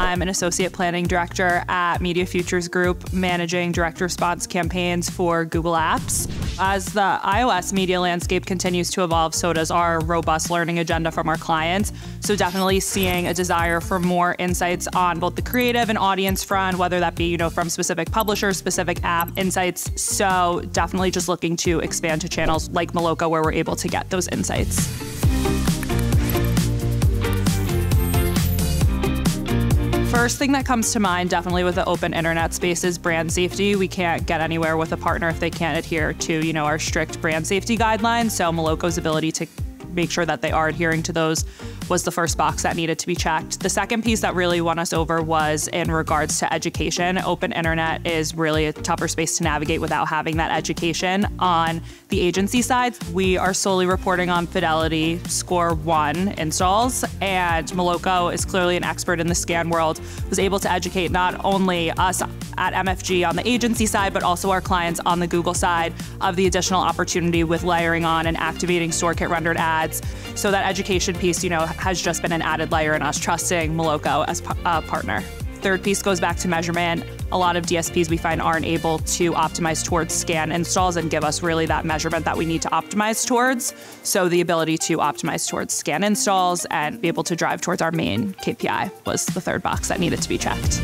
I'm an associate planning director at Media Futures Group, managing direct response campaigns for Google Apps. As the iOS media landscape continues to evolve, so does our robust learning agenda from our clients. So definitely seeing a desire for more insights on both the creative and audience front, whether that be, from specific publishers, specific app insights. So definitely just looking to expand to channels like Moloco where we're able to get those insights. First thing that comes to mind, definitely with the open internet space, is brand safety. We can't get anywhere with a partner if they can't adhere to, our strict brand safety guidelines. So Moloco's ability to make sure that they are adhering to those was the first box that needed to be checked. The second piece that really won us over was in regards to education. Open internet is really a tougher space to navigate without having that education. On the agency side, we are solely reporting on Fidelity Score 1 installs, and Moloco is clearly an expert in the SKAN world, was able to educate not only us at MFG on the agency side, but also our clients on the Google side of the additional opportunity with layering on and activating StoreKit rendered ads. So that education piece, has just been an added layer in us trusting Moloco as a partner. Third piece goes back to measurement. A lot of DSPs we find aren't able to optimize towards SKAN installs and give us really that measurement that we need to optimize towards. So the ability to optimize towards SKAN installs and be able to drive towards our main KPI was the third box that needed to be checked.